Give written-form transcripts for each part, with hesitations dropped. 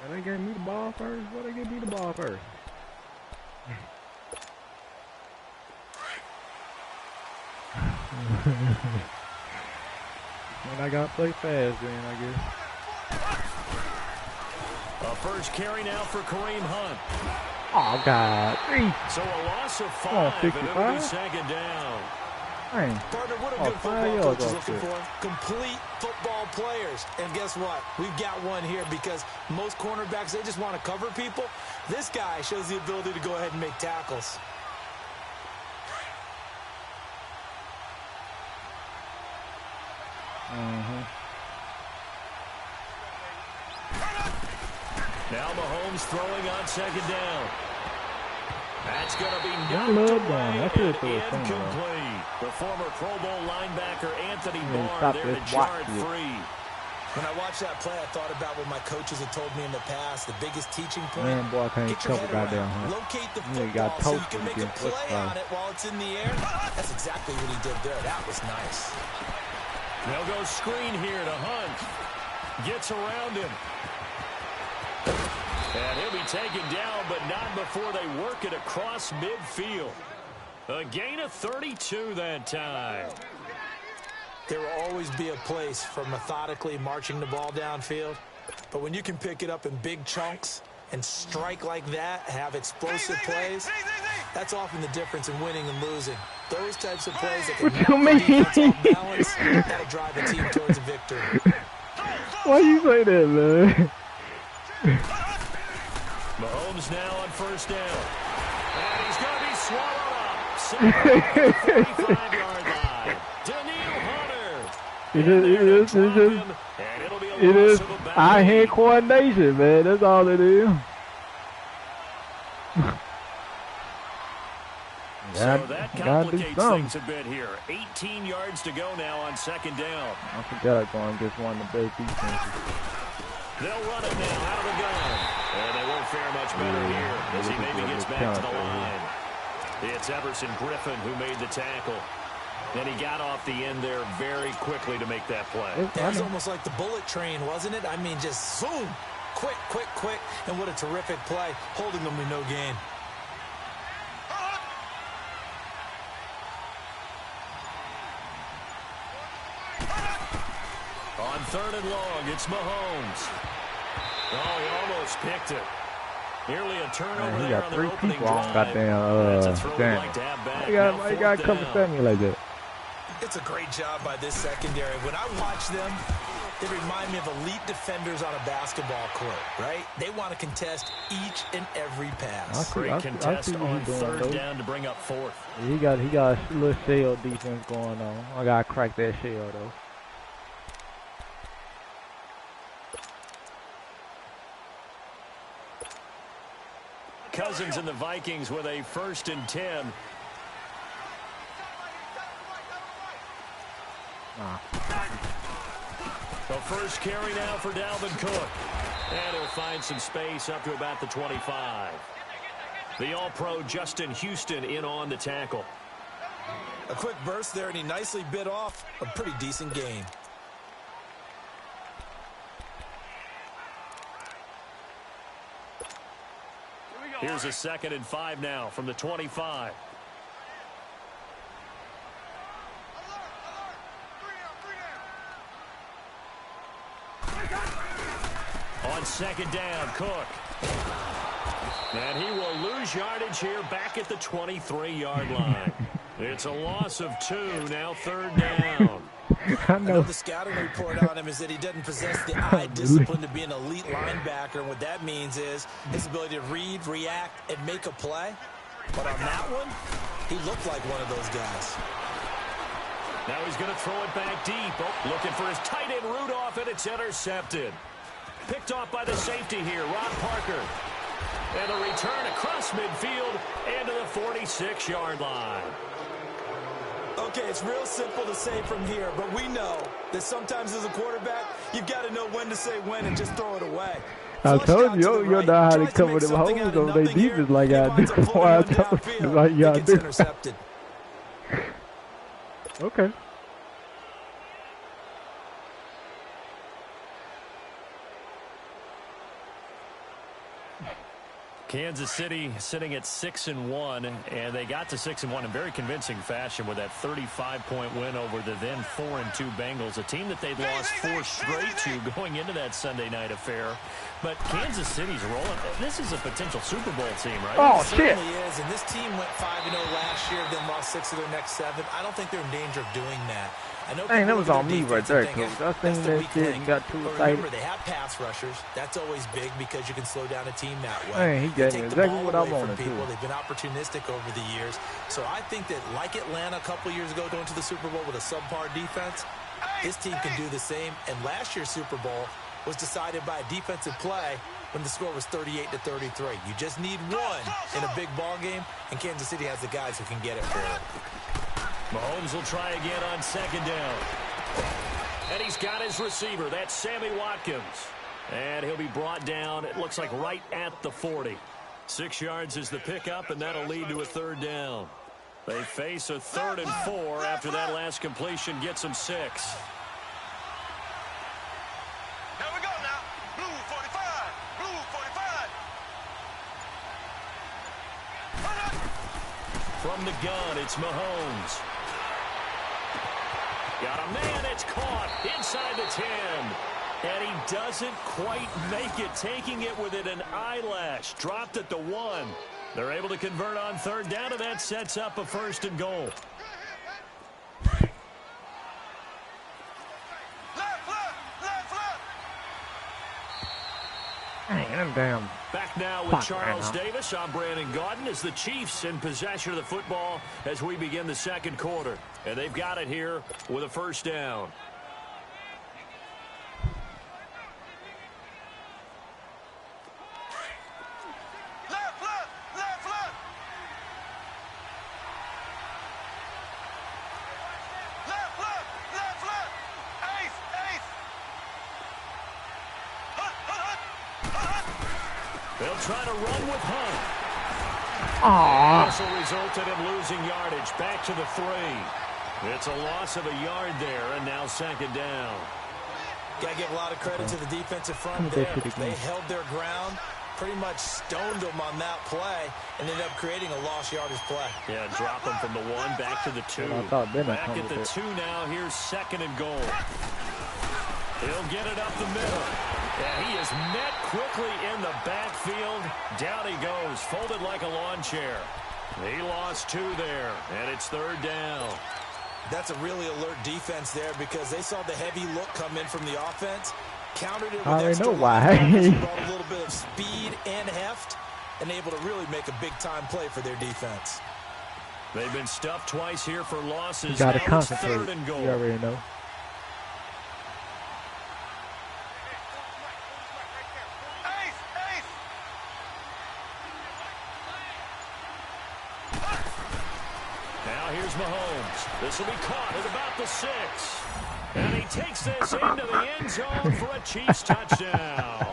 They gave me the ball first. Why they gave me the ball first? And I got to play fast then, I guess. A first carry now for Kareem Hunt. Oh, God. So a loss of 5, and it'll be second down. Dang. Partner, what a good football coach is looking for. Complete football players. And guess what? We've got one here because most cornerbacks, they just want to cover people. This guy shows the ability to go ahead and make tackles. Now Mahomes throwing on second down. That's going to be knocked away and incomplete. The former Pro Bowl linebacker Anthony Barr there to jar it free. When I watched that play, I thought about what my coaches had told me in the past. The biggest teaching point, man, boy, I can't get your head around. down, huh? Locate the football so you can make a play on it while it's in the air. That's exactly what he did there. That was nice. They'll go screen here to Hunt. Gets around him. And he'll be taken down, but not before they work it across midfield. A gain of 32 that time. There will always be a place for methodically marching the ball downfield. But when you can pick it up in big chunks and strike like that, have explosive plays, that's often the difference in winning and losing. Those types of plays that can knock the defense off balance, that'll drive a team towards a victory. Why you say that, man? Mahomes now on first down. And he's going to be swallowed up. 45-yard line. Daniil Hunter. It is eye-hand coordination, man. That's all it is. So that complicates things a bit here. 18 yards to go now on second down. I forgot I'm going against one of the best defenses. They'll run it now out of the gun. And they won't fare much better here as he maybe gets back to the line. It's Everson Griffin who made the tackle. And he got off the end there very quickly to make that play. It was almost like the bullet train, wasn't it? I mean, just zoom. Quick, quick, quick. And what a terrific play. Holding them with no gain. On third and long, it's Mahomes. Oh, he almost picked it. Nearly a turnover man, there on their opening drive. That's a throw we'd like to have back. You got to cover Sammy like that. It's a great job by this secondary. When I watch them, they remind me of elite defenders on a basketball court, right? They want to contest each and every pass. Great contest on third down to bring up fourth. He got a little shell defense going on. I got to crack that shell, though. Cousins and the Vikings with a 1st and 10. The first carry now for Dalvin Cook. And he'll find some space up to about the 25. The All-Pro Justin Houston in on the tackle. A quick burst there, and he nicely bit off a pretty decent gain. Here's a 2nd and 5 now from the 25. On 2nd down, Cook. And he will lose yardage here back at the 23-yard line. It's a loss of 2, now 3rd down. I know the scouting report on him is that he doesn't possess the eye discipline to be an elite linebacker. And what that means is his ability to read, react, and make a play. But on that one, he looked like one of those guys. Now he's going to throw it back deep. Oh, looking for his tight end Rudolph, and it's intercepted. Picked off by the safety here, Ron Parker. And a return across midfield and to the 46-yard line. Okay, it's real simple to say from here, but we know that sometimes as a quarterback, you've got to know when to say when and just throw it away. I told you, you know how to cover them holes over their defense like I do. Why I told you like y'all do. Intercepted. Okay. Kansas City sitting at 6-1, and they got to 6-1 in very convincing fashion with that 35-point win over the then 4-2 Bengals, a team that they'd lost 4 straight to going into that Sunday night affair. But Kansas City's rolling. This is a potential Super Bowl team, right? Oh, it shit. certainly is, and this team went 5-0 last year, then lost 6 of their next 7. I don't think they're in danger of doing that. I know Dang, that was on me right there, thinking, Coach. I seen that shit and got too but excited. remember, they have pass rushers. That's always big because you can slow down a team that way. Dang, he They gave take me the exactly ball what I away from wanted, people. too. They've been opportunistic over the years. So I think that, like Atlanta a couple years ago going to the Super Bowl with a subpar defense, this team can do the same. And last year's Super Bowl was decided by a defensive play when the score was 38-33. You just need one in a big ball game, and Kansas City has the guys who can get it for it. Mahomes will try again on 2nd down. And he's got his receiver. That's Sammy Watkins. And he'll be brought down, it looks like, right at the 40. 6 yards is the pickup, and that'll lead to a 3rd down. They face a 3rd and 4 after that last completion gets them 6. Here we go now. Blue 45. Blue 45. From the gun, it's Mahomes. Got a man, it's caught inside the 10. And he doesn't quite make it, taking it within an eyelash. Dropped at the 1. They're able to convert on 3rd down, and that sets up a 1st and goal. Damn. Back now with Charles Davis. I'm Brandon Gaudin as the Chiefs in possession of the football as we begin the 2nd quarter. And they've got it here with a 1st down. They'll try to run with Hunt. Also resulted in losing yardage. Back to the 3. It's a loss of a yard there, and now 2nd down. Got to give a lot of credit to the defensive front there. They held their ground, pretty much stoned them on that play, and ended up creating a lost yardage play. Yeah, drop them from the 1 back to the 2. Back at the 2 now. Here's 2nd and goal. He'll get it up the middle. Yeah, he is met quickly in the backfield. Down he goes, folded like a lawn chair. He lost 2 there, and it's 3rd down. That's a really alert defense there because they saw the heavy look come in from the offense, countered it with extra linebackers, brought a little bit of speed and heft, and able to really make a big-time play for their defense. They've been stuffed twice here for losses. Got to now concentrate. 3rd and goal. You already know. Here's Mahomes. This will be caught at about the 6. And he takes this into the end zone for a Chiefs touchdown.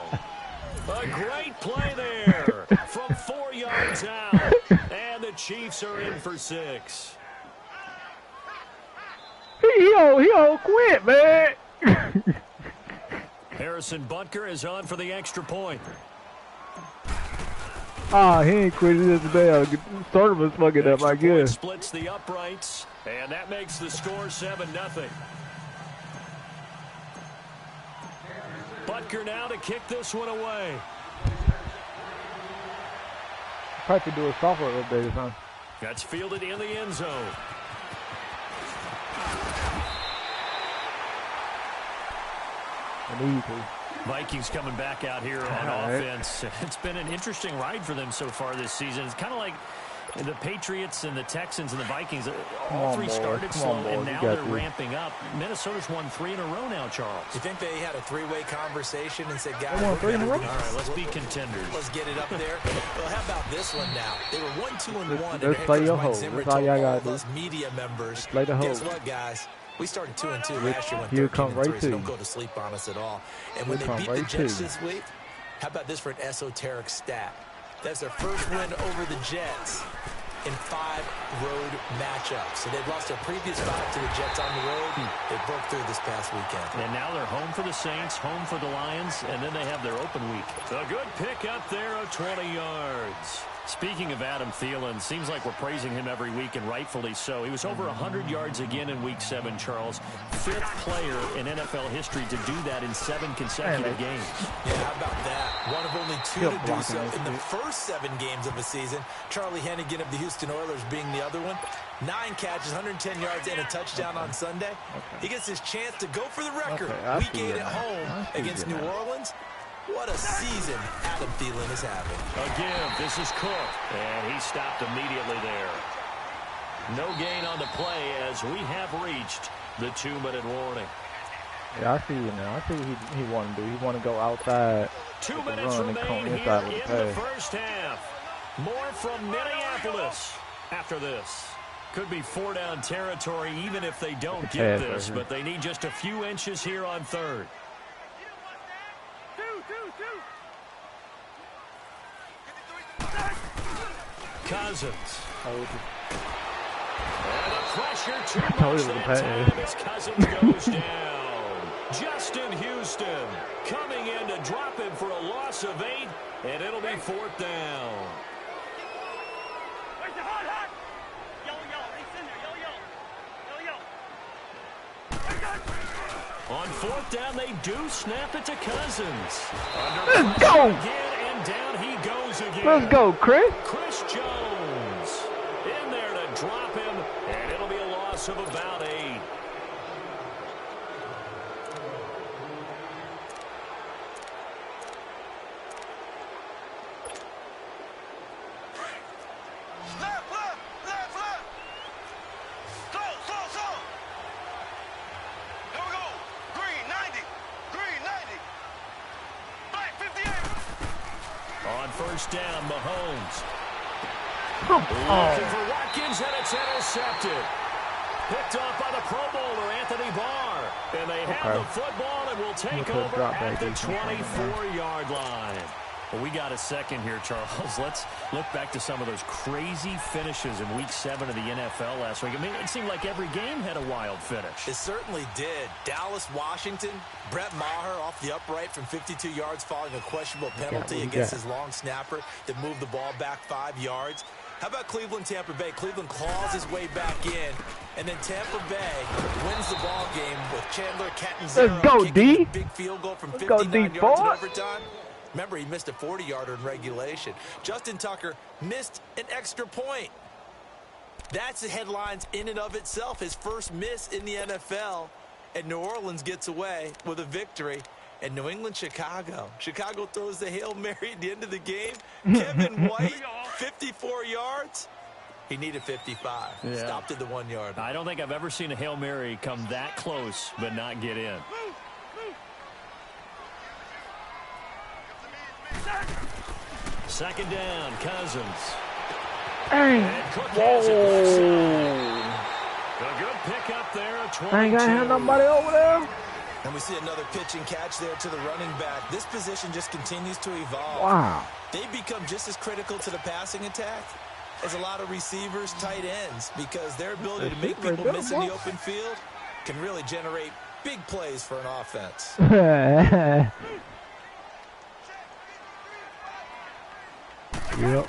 A great play there from 4 yards out. And the Chiefs are in for 6. He don't quit, man. Harrison Butker is on for the extra point. He ain't quitting this today. Starter was fucking up, I guess. Splits the uprights, and that makes the score 7-0. Butker now to kick this one away. Probably do a software update, huh? That's fielded in the end zone. I need to. Vikings coming back out here on offense. It's been an interesting ride for them so far this season. It's kind of like the Patriots and the Texans and the Vikings. All 3 started slow, and now they're ramping up. Minnesota's won 3 in a row now, Charles. You think they had a 3-way conversation and said, guys, won 3 in a row? All right, let's be contenders. Let's get it up there. Well, how about this one now? They were 1-2-1. Let's play your hole. That's all y'all got to do. Media members. Play the hole. Guess what, guys? We started 2-2 last year. He'll come right so to don't you. go to sleep on us at all. And when they beat the Jets this week, how about this for an esoteric stat? That's their first win over the Jets in 5 road matchups. So they've lost their previous 5 to the Jets on the road. They broke through this past weekend. And now they're home for the Saints, home for the Lions, and then they have their open week. A good pick up there of 20 yards. Speaking of Adam Thielen, seems like we're praising him every week, and rightfully so. He was over 100 yards again in Week 7, Charles. 5th player in NFL history to do that in 7 consecutive games. Yeah, how about that? One of only 2 to do so in the first 7 games of a season. Charlie Hennigan of the Houston Oilers being the other one. 9 catches, 110 yards, and a touchdown on Sunday. He gets his chance to go for the record. Week 8 at home against New Orleans. What a season Adam Thielen is having. Again, this is Cook, and he stopped immediately there. No gain on the play as we have reached the 2-minute warning. Yeah, I see you now. I see what he want to do. He want to go outside. 2 minutes remain here in the first half. More from Minneapolis after this. Could be 4-down territory even if they don't get this, but they need just a few inches here on 3rd. Cousins. And the pressure too much that time as Cousins goes down. Justin Houston coming in to drop him for a loss of 8, and it'll be 4th down. On 4th down, they do snap it to Cousins. Let's go! Again, and down he goes again. Let's go, Chris. Chris Jones in there to drop him, and it'll be a loss of about 8. First down, Mahomes. Looking for Watkins, and it's intercepted. Picked off by the Pro Bowler, Anthony Barr. And they have the football and will take over at the 24-yard line. Well, we got a second here, Charles. Let's look back to some of those crazy finishes in Week 7 of the NFL last week. I mean, it seemed like every game had a wild finish. It certainly did. Dallas, Washington, Brett Maher off the upright from 52 yards following a questionable penalty against his long snapper that moved the ball back 5 yards. How about Cleveland, Tampa Bay? Cleveland claws his way back in, and then Tampa Bay wins the ball game with Chandler Catanzaro kicking a big field goal from 59 yards in overtime. Remember, he missed a 40-yarder in regulation. Justin Tucker missed an extra point. That's the headlines in and of itself. His first miss in the NFL. And New Orleans gets away with a victory. And New England, Chicago. Chicago throws the Hail Mary at the end of the game. Kevin White, 54 yards. He needed 55. Yeah. Stopped at the 1-yard line. I don't think I've ever seen a Hail Mary come that close but not get in. Second down, Cousins. And Cook has it. A good pick up there. 22. I ain't got to have nobody over there. And we see another pitch and catch there to the running back. This position just continues to evolve. Wow. They become just as critical to the passing attack as a lot of receivers, tight ends, because their ability to make people miss in the open field can really generate big plays for an offense. Yep.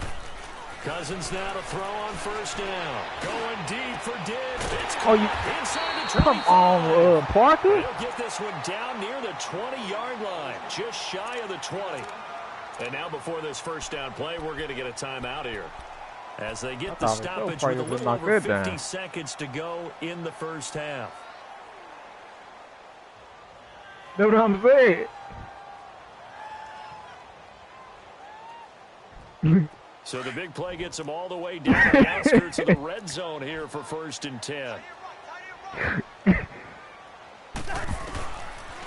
Cousins now to throw on first down. Going deep for Diggs. It's inside the 25. Come on, Parker. They'll get this one down near the 20-yard line, just shy of the 20. And now before this first down play, we're going to get a timeout here. As they get the stoppage with a little over 50 seconds to go in the first half. That's what I'm saying. So the big play gets them all the way down the outskirts of the red zone here for 1st and 10.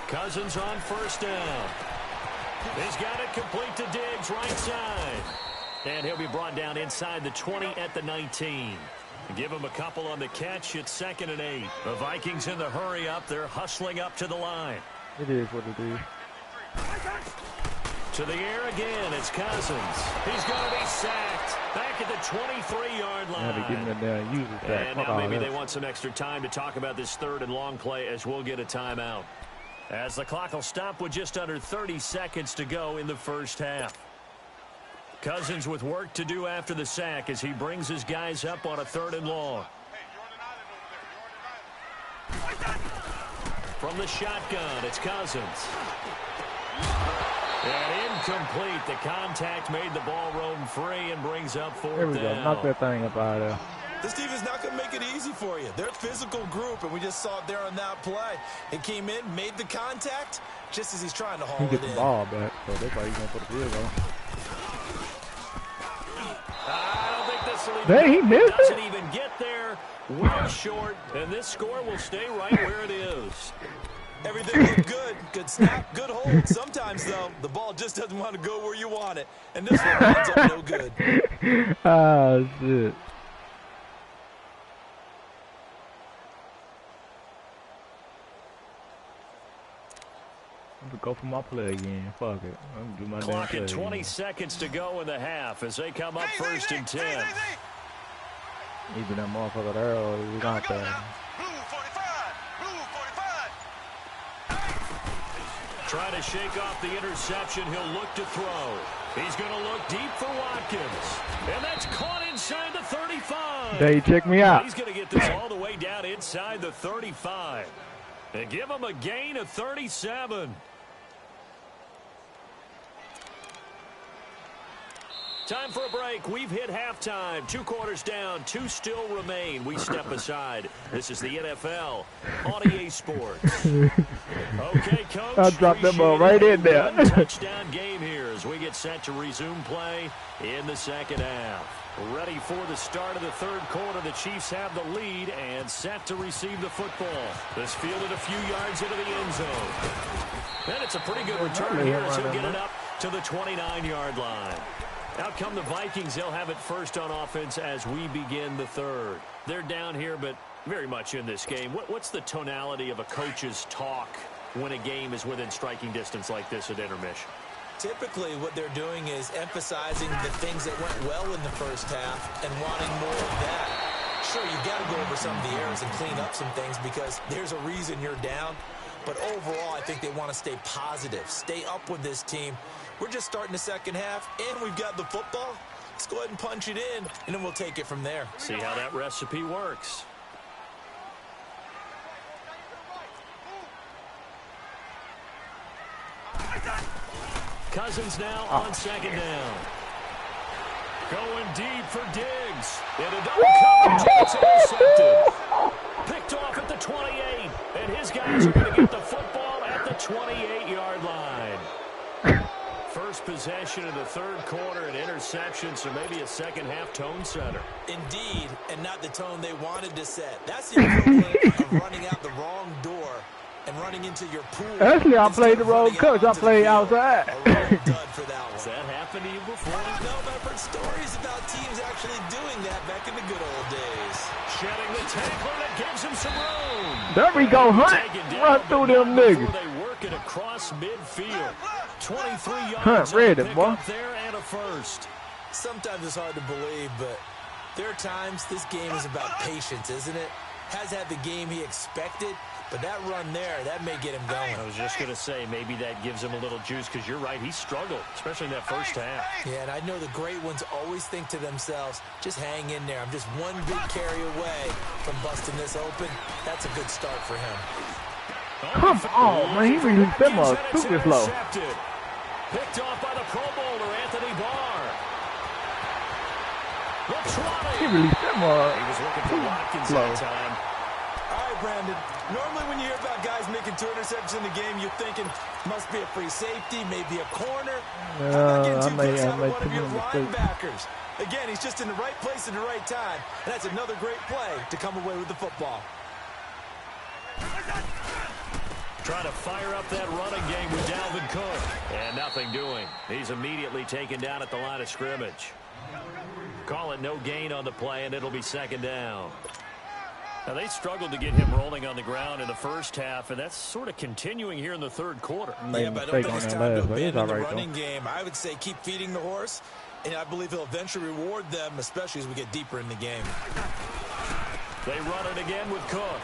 Cousins on first down. He's got it complete to Diggs, right side. And he'll be brought down inside the 20 at the 19. Give him a couple on the catch. It's 2nd and 8. The Vikings in the hurry up. They're hustling up to the line. It is what it is. To the air again, it's Cousins. He's going to be sacked. Back at the 23-yard line. And now maybe they want some extra time to talk about this 3rd and long play as we'll get a timeout. As the clock will stop with just under 30 seconds to go in the first half. Cousins with work to do after the sack as he brings his guys up on a 3rd and long. From the shotgun, it's Cousins. And incomplete. The contact made the ball roam free and brings up 4th down. There we go. Knock that thing up out of there. This team is not going to make it easy for you. They're a physical group, and we just saw it there on that play. It came in, made the contact, just as he's trying to haul it in. He gets the ball back, so that's why he's going to put the field goal. I don't think this will even, he missed doesn't it. even get there. Way short, and this score will stay right where it is. Everything looked good. Good snap, good hold. Sometimes, though, the ball just doesn't want to go where you want it. And this one ends up no good. Ah, shit. I'm going to go for my play again. Fuck it. I'm going to do my damn Clock play at 20 again. seconds to go in the half as they come up 1st and 10. Either that motherfucker there or we got that. Trying to shake off the interception. He'll look to throw. He's going to look deep for Watkins. And that's caught inside the 35. They check me out. He's going to get this all the way down inside the 35. And give him a gain of 37. Time for a break. We've hit halftime. 2 quarters down. 2 still remain. We step aside. This is the NFL on EA Sports. Okay, Coach. I dropped that ball right in there. Touchdown game here as we get set to resume play in the second half. Ready for the start of the 3rd quarter. The Chiefs have the lead and set to receive the football. This fielded a few yards into the end zone. And it's a pretty good return here as he'll get it up to the 29-yard line. Out come the Vikings. They'll have it first on offense as we begin the 3rd. They're down here, but very much in this game. What's the tonality of a coach's talk when a game is within striking distance like this at intermission? Typically, what they're doing is emphasizing the things that went well in the first half and wanting more of that. Sure, you've got to go over some of the errors and clean up some things because there's a reason you're down. But overall, I think they want to stay positive, stay up with this team. We're just starting the second half, and we've got the football. Let's go ahead and punch it in, and then we'll take it from there. See how that recipe works. Cousins now on 2nd down. Going deep for Diggs. In a double coverage, it's intercepted. Picked off at the 28, and his guys are going to get the football at the 28-yard line. First possession of the 3rd quarter, an interception, so maybe a second-half tone setter. Indeed, and not the tone they wanted to set. That's the equivalent of running out the wrong door and running into your pool. Actually, I played the wrong coach. I played outside. A real dud for that one. Has that happened to you before? No, but I've heard stories about teams actually doing that back in the good old days. Shedding the tackler that gives him some room. There we go, Hunt. Run through them niggas. They work it across midfield. 23 yards Hunt ready, pick boy. up there and a first. Sometimes it's hard to believe, but there are times this game is about patience, isn't it? Has had the game he expected, but that run there, that may get him going. I was just going to say, maybe that gives him a little juice because you're right, he struggled, especially in that first half. Yeah, and I know the great ones always think to themselves, just hang in there. I'm just one big carry away from busting this open. That's a good start for him. Come on, man. He released them up super slow. Picked off by the Pro Bowler, Anthony Barr. He released them up. He was looking for Watkins slow. that time. All right, Brandon. Normally when you hear about guys making 2 interceptions in the game, you're thinking must be a free safety, maybe a corner. I'm not getting too close out of one of your linebackers. Again, he's just in the right place at the right time. And that's another great play to come away with the football. Trying to fire up that running game with Dalvin Cook. And nothing doing. He's immediately taken down at the line of scrimmage. Call it no gain on the play, and it'll be 2nd down. Now, they struggled to get him rolling on the ground in the first half, and that's sort of continuing here in the third quarter. Yeah, but I don't think it's time to abandon the running game. I would say keep feeding the horse, and I believe he'll eventually reward them, especially as we get deeper in the game. They run it again with Cook.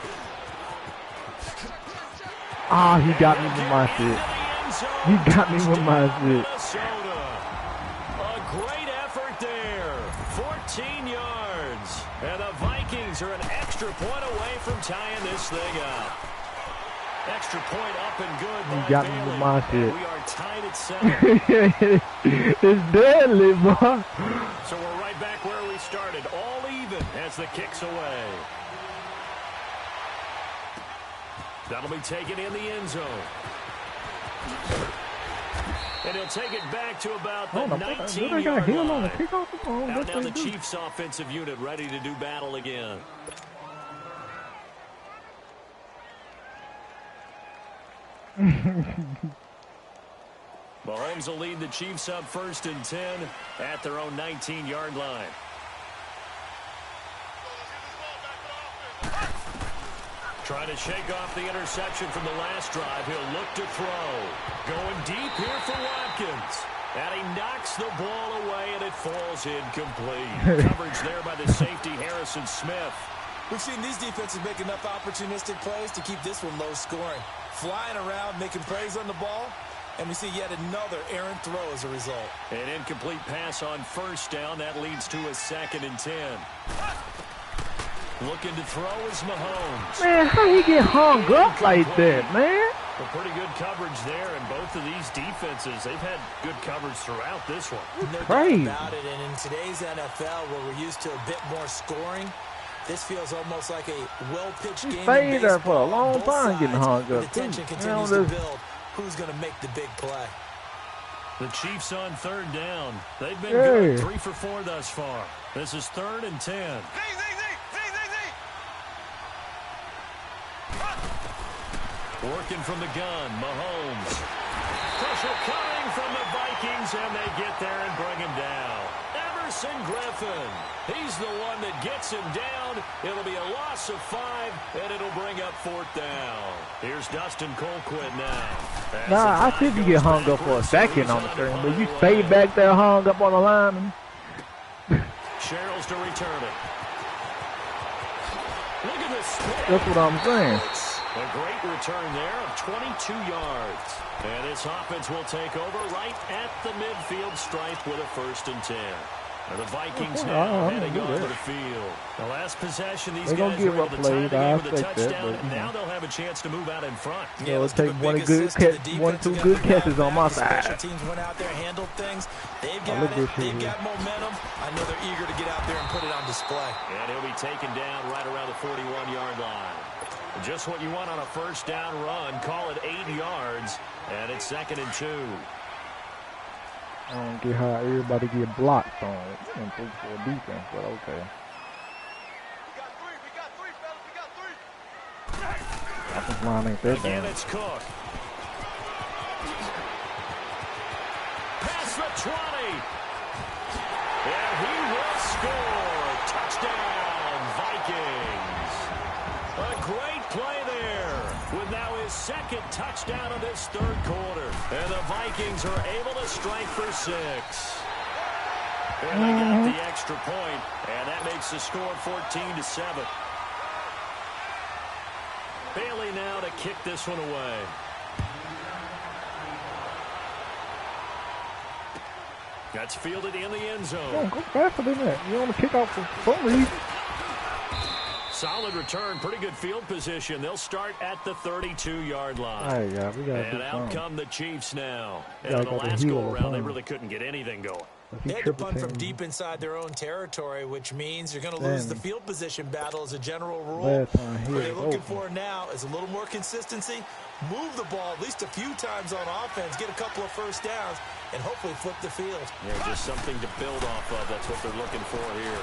Ah, he got me with my shit. He got me with my shit. A great effort there. 14 yards. And the Vikings are an extra point away from tying this thing up. Extra point up and good. He got me with my shit. We are tied at 7. It's deadly, boy. So we're right back where we started. All even as the kick's away. That'll be taken in the end zone. And he'll take it back to about the 19-yard line. Out now the Chiefs offensive unit ready to do battle again. Mahomes will lead the Chiefs up 1st and 10 at their own 19-yard line. Trying to shake off the interception from the last drive. He'll look to throw. Going deep here for Watkins. And he knocks the ball away, and it falls incomplete. Coverage there by the safety, Harrison Smith. We've seen these defenses make enough opportunistic plays to keep this one low scoring. Flying around, making plays on the ball, and we see yet another errant throw as a result. An incomplete pass on 1st down. That leads to a 2nd and 10. Looking to throw is Mahomes. Man, how he get hung up like that, man? Well, pretty good coverage there, and both of these defenses, they've had good coverage throughout this one. No doubt about it, and in today's NFL, where we're used to a bit more scoring, this feels almost like a well-pitched game. He stayed there for a long time getting hung up. The tension continues to build. Who's going to make the big play? The Chiefs on 3rd down. They've been good, 3 for 4 thus far. This is 3rd and 10. Working from the gun, Mahomes. Pressure coming from the Vikings, and they get there and bring him down. Everson Griffin. He's the one that gets him down. It'll be a loss of 5, and it'll bring up 4th down. Here's Dustin Colquitt now. Nah, I think you get hung up for a second on the screen, but you stay back there hung up on the line. Sherrills to return it. Look at this spin. That's what I'm saying. A great return there of 22 yards. And this offense will take over right at the midfield stripe with a 1st and 10. And the Vikings now heading onto the field. The last possession, these guys were able to tie the game with a touchdown, and now they'll have a chance to move out in front. Yeah, let's take one, two good catches on my side. Teams went out there, handled things. They've got it. They've got momentum. I know they're eager to get out there and put it on display. And he'll be taken down right around the 41-yard line. Just what you want on a 1st down run. Call it 8 yards, and it's 2nd and 2. I don't get how everybody get blocked on it and for defense, but okay. We got 3, fellas. We got 3. Offensive line ain't that Again, bad. it's Cook. Past the 20. And he will score. Touchdown, Vikings. A great play there with now his 2nd touchdown of this 3rd quarter. And the Vikings are able to strike for 6. And they got the extra point, and that makes the score 14-7. Bailey now to kick this one away. That's fielded in the end zone. Don't go faster than that. You want to kick off for some reason. Solid return, pretty good field position. They'll start at the 32-yard line. And out come the Chiefs now. And on the last go-around, they really couldn't get anything going. They had to punt from deep inside their own territory, which means you're going to lose the field position battle as a general rule. What they're looking for now is a little more consistency, move the ball at least a few times on offense, get a couple of 1st downs, and hopefully flip the field. Yeah, just something to build off of. That's what they're looking for here.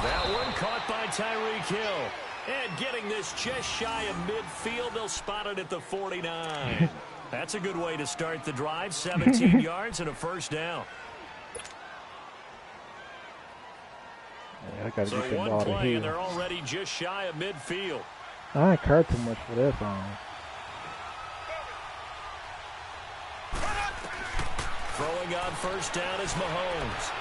That one caught by Tyreek Hill. And getting this just shy of midfield, they'll spot it at the 49. That's a good way to start the drive. 17 yards and a 1st down. I gotta So get that one ball to play, and here. they're already just shy of midfield. I ain't care too much for that song. Throwing on first down is Mahomes.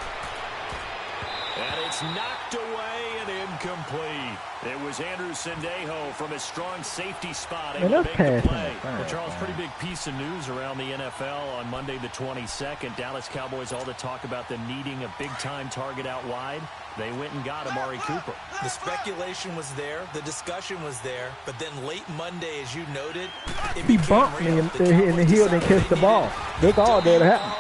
And it's knocked away and incomplete. It was Andrew Sendejo from his strong safety spot able to make the play. Well, Charles, pretty big piece of news around the NFL on Monday the 22nd. Dallas Cowboys all to talk about them needing a big-time target out wide. They went and got Amari Cooper. The speculation was there. The discussion was there. But then late Monday, as you noted, He bumped me in the heel and catch the ball. That's all that happened.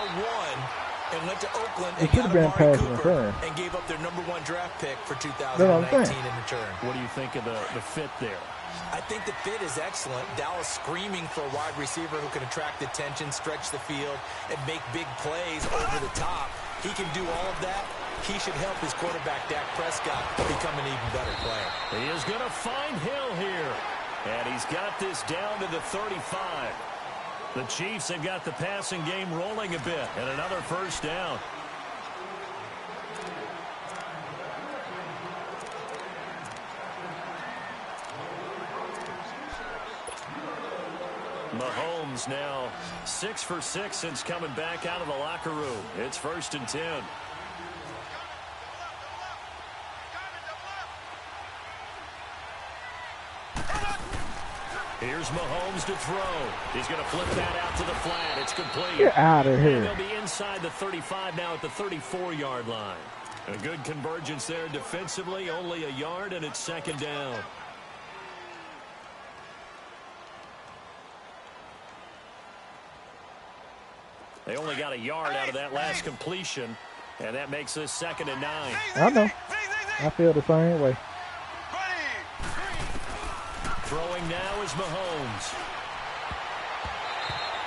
And went to Oakland It and should have got been Amari pass Cooper interference. and gave up their #1 draft pick for That's what I'm 2019 saying. in return. What do you think of the fit there? I think the fit is excellent. Dallas screaming for a wide receiver who can attract attention, stretch the field, and make big plays over the top. He can do all of that. He should help his quarterback, Dak Prescott, become an even better player. He is going to find Hill here. And he's got this down to the 35. The Chiefs have got the passing game rolling a bit. And another first down. Mahomes now 6 for 6 since coming back out of the locker room. It's 1st and 10. Here's Mahomes to throw. He's going to flip that out to the flat. It's complete. Get out of here. And they'll be inside the 35 now at the 34-yard line. A good convergence there defensively. Only a yard, and it's 2nd down. They only got a yard out of that last completion, and that makes this 2nd and 9. I know. I feel the same way. Throwing now is Mahomes.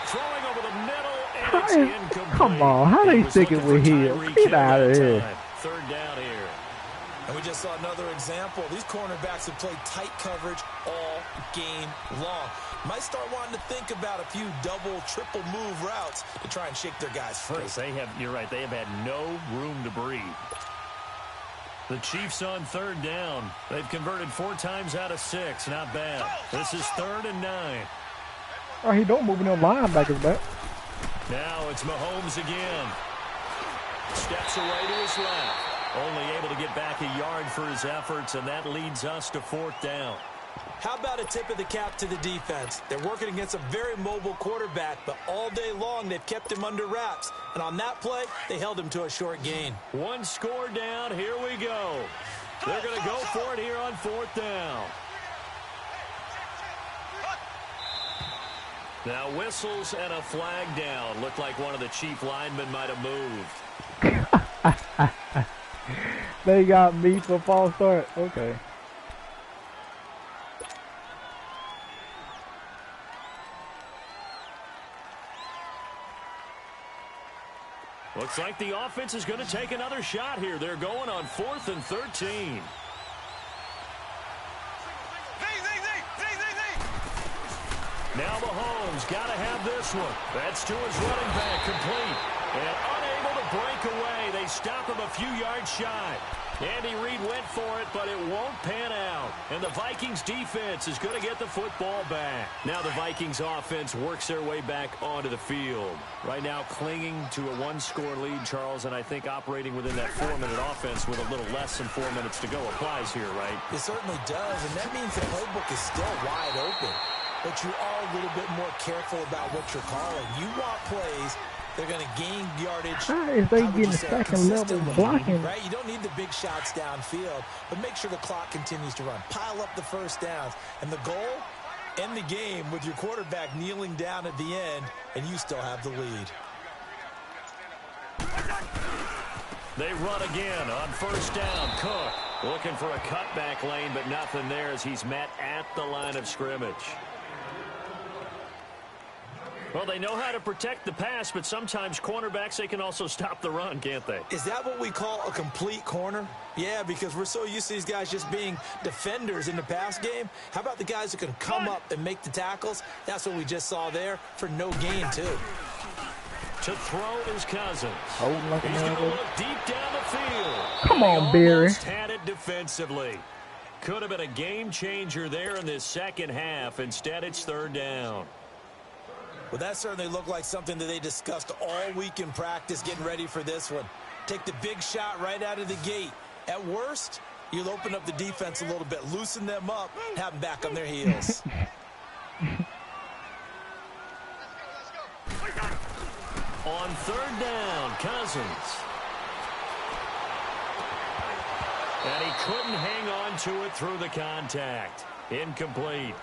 Throwing over the middle, and it's incomplete. Come on, how they sticking with Hill? Get out of here. 3rd down here. And we just saw another example. These cornerbacks have played tight coverage all game long. Might start wanting to think about a few double, triple move routes to try and shake their guys free. You're right, they have had no room to breathe. The Chiefs on 3rd down. They've converted 4 times out of 6. Not bad. This is 3rd and 9. Oh, he don't move no linebackers back. Now it's Mahomes again. Steps away to his left. Only able to get back a yard for his efforts, and that leads us to 4th down. How about a tip of the cap to the defense? They're working against a very mobile quarterback, but all day long they've kept him under wraps. And on that play, they held him to a short gain. 1 score down. Here we go. They're going to go for it here on 4th down. Now whistles and a flag down. Looked like one of the Chief linemen might have moved. They got me for false start. Okay. Looks like the offense is going to take another shot here. They're going on 4th and 13. Now Mahomes got to have this one. That's to his running back, complete. And unable to break away. They stop him a few yards shy. Andy Reid went for it, but it won't pan out. And the Vikings defense is going to get the football back. Now the Vikings offense works their way back onto the field. Right now clinging to a 1-score lead, Charles, and I think operating within that 4-minute offense with a little less than 4 minutes to go applies here, right? It certainly does, and that means the playbook is still wide open. But you are a little bit more careful about what you're calling. You want plays. They're going to gain yardage. How is they getting 2nd level blocking? Right? You don't need the big shots downfield, but make sure the clock continues to run. Pile up the first downs. And the goal, end the game with your quarterback kneeling down at the end, and you still have the lead. They run again on 1st down. Cook looking for a cutback lane, but nothing there as he's met at the line of scrimmage. Well, they know how to protect the pass, but sometimes cornerbacks, they can also stop the run, can't they? Is that what we call a complete corner? Yeah, because we're so used to these guys just being defenders in the pass game. How about the guys who can come up and make the tackles? That's what we just saw there for no gain, too. To throw is Cousins. Holding like a He's going to man. look deep down the field. Come on, Barry. Almost had it defensively. Could have been a game changer there in this second half. Instead, it's third down. Well, that certainly looked like something that they discussed all week in practice getting ready for this one. Take the big shot right out of the gate. At worst, you'll open up the defense a little bit, loosen them up, have them back on their heels. On third down, Cousins. And he couldn't hang on to it through the contact. Incomplete.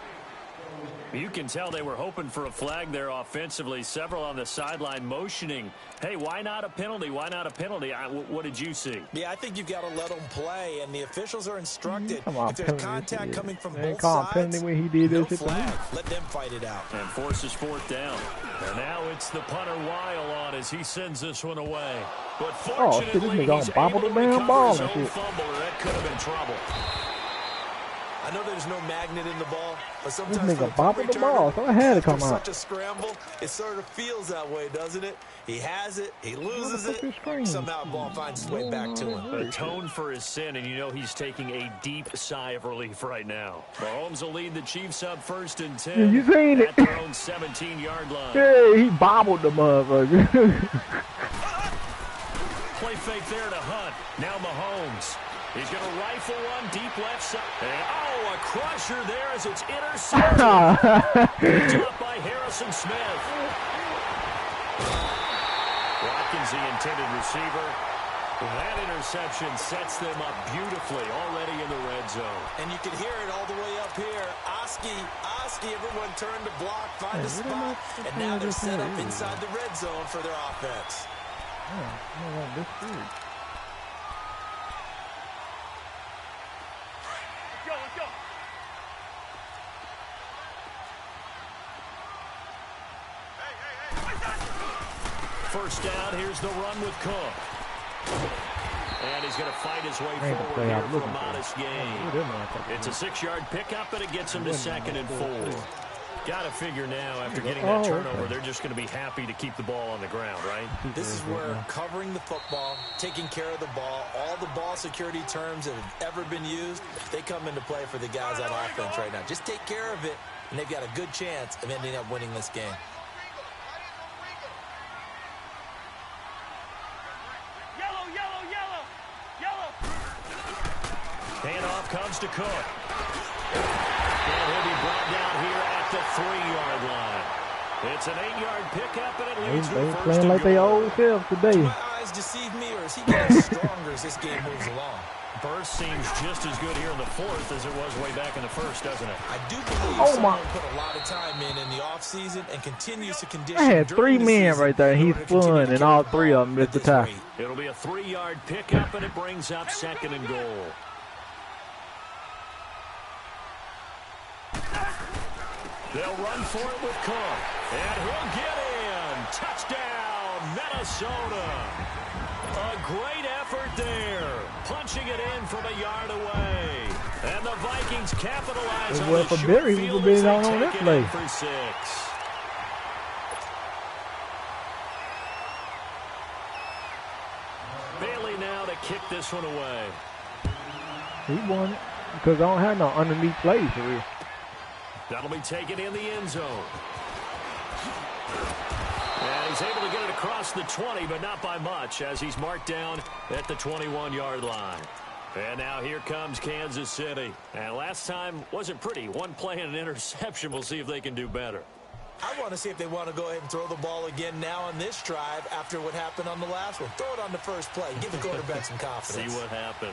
You can tell they were hoping for a flag there offensively. Several on the sideline motioning. Hey, why not a penalty? Why not a penalty? What did you see? Yeah, I think you've got to let them play, and the officials are instructed. Come on, If there's contact coming from both penalty sides, when he did no this. flag. Let them fight it out. And forces fourth down. And now it's the punter Weil on as he sends this one away. But fortunately, this nigga he's bobbled able the to damn recover ball his and own shit. fumble, or that could have been trouble. I know there's no magnet in the ball, but This sometimes for nigga a bobbled the returner, ball, so I had to after come out. such a scramble, it sort of feels that way, doesn't it? He has it, he loses it, somehow the ball finds its way back to him. Atone for his sin, and you know he's taking a deep sigh of relief right now. Mahomes will lead the Chiefs up 1st and 10 Yeah, you seen it. at their own 17-yard line. Yeah, he bobbled the motherfucker. Play fake there to Hunt. Now Mahomes. He's going to rifle one deep left side. And, a crusher there as it's intercepted. Picked up by Harrison Smith. Watkins, the intended receiver. That interception sets them up beautifully already in the red zone. And you can hear it all the way up here. Oski, everyone turned to block, find a spot, and now they're set up inside the red zone for their offense. This dude. First down, here's the run with Cook. And he's going to fight his way forward here for a modest gain. It's a 6-yard pickup, and it gets him to 2nd and 4. Got to figure now, after getting that turnover, they're just going to be happy to keep the ball on the ground, right? This is where covering the football, taking care of the ball, all the ball security terms that have ever been used, they come into play for the guys on offense right now. Just take care of it, and they've got a good chance of ending up winning this game. Handoff comes to Cook. And he'll be brought down here at the 3-yard line. It's an 8-yard pickup, and it leads to a first playing and like they goal. old selves today. Do my eyes deceive me, or is he getting stronger as this game moves along? Burst seems just as good here in the 4th as it was way back in the 1st, doesn't it? I do believe someone put a lot of time in the offseason and continues to condition. I had 3 men right there, and he's spun, and all 3 of them missed the tackle. It'll be a 3-yard pickup, and it brings up 2nd and goal. They'll run for it with Cook. And he'll get in. Touchdown, Minnesota. A great effort there. Punching it in from a yard away. And the Vikings capitalize on the short field as they take it in for 6. Bailey now to kick this one away. He won it because I don't have no underneath plays for real. That'll be taken in the end zone. And he's able to get it across the 20, but not by much, as he's marked down at the 21-yard line. And now here comes Kansas City. And last time wasn't pretty. One play and an interception. We'll see if they can do better. I want to see if they want to go ahead and throw the ball again now on this drive after what happened on the last one. Throw it on the first play. Give the quarterback some confidence. See what happens.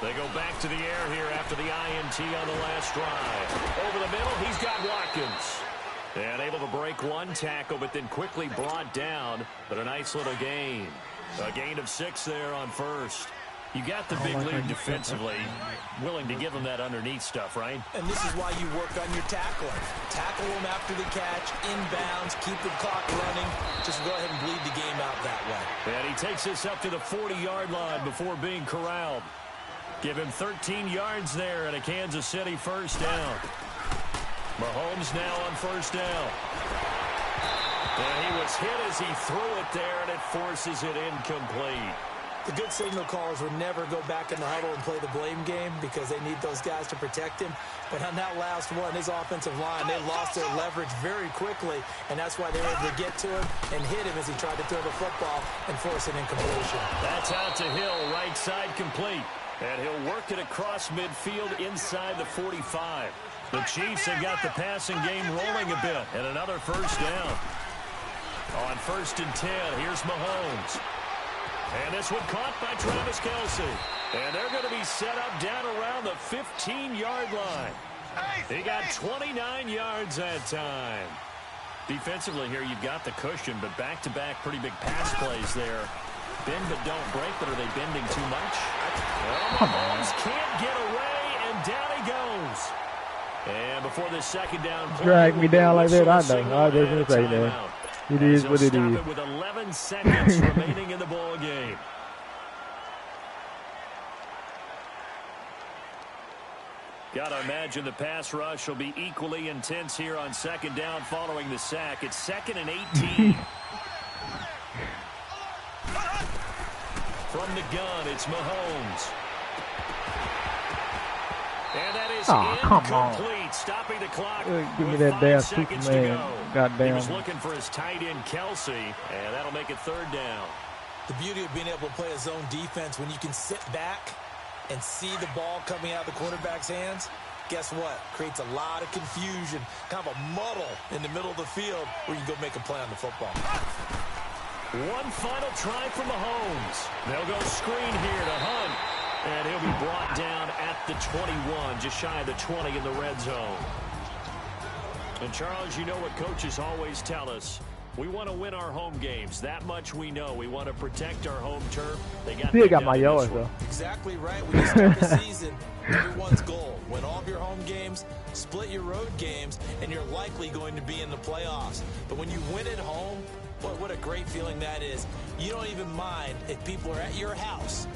They go back to the air here after the INT on the last drive. Over the middle, he's got Watkins. And able to break one tackle, but then quickly brought down. But a nice little gain. A gain of 6 there on first. You got the big lead defensively. Willing to give them that underneath stuff, right? And this is why you work on your tackling. Tackle them after the catch, inbounds, keep the clock running. Just go ahead and bleed the game out that way. And he takes this up to the 40-yard line before being corralled. Give him 13 yards there and a Kansas City first down. Mahomes now on first down. And he was hit as he threw it there, and it forces it incomplete. The good signal callers would never go back in the huddle and play the blame game because they need those guys to protect him. But on that last one, his offensive line, they lost their leverage very quickly, and that's why they were able to get to him and hit him as he tried to throw the football and force an incompletion. That's out to Hill, right side complete. And he'll work it across midfield inside the 45. The Chiefs have got the passing game rolling a bit, and another first down. On 1st and 10, here's Mahomes. And this one caught by Travis Kelce. And they're going to be set up down around the 15-yard line. He got 29 yards that time. Defensively here, you've got the cushion, but back-to-back pretty big pass plays there. Bend but don't break, but are they bending too much? Well, Mahomes can't get away, and down he goes. And before the second down play, drag me down like that, I know. I was just going to say that. It is what it is. With 11 seconds remaining in the ball game. Got to imagine the pass rush will be equally intense here on 2nd down following the sack. It's 2nd and 18. From the gun, it's Mahomes. And that is incomplete, stopping the clock. Give me that damn Superman. Goddamn. He was looking for his tight end, Kelce, and that'll make it 3rd down. The beauty of being able to play a zone defense when you can sit back and see the ball coming out of the quarterback's hands, guess what? Creates a lot of confusion, kind of a muddle in the middle of the field where you can go make a play on the football. One final try for Mahomes. They'll go screen here to Hunt. And he'll be brought down at the 21, just shy of the 20 in the red zone. And, Charles, you know what coaches always tell us. We want to win our home games. That much we know. We want to protect our home turf. They got my yards, though. Exactly right. When you start the season, everyone's goal. Win all of your home games, split your road games, and you're likely going to be in the playoffs. But when you win at home, boy, what a great feeling that is. You don't even mind if people are at your house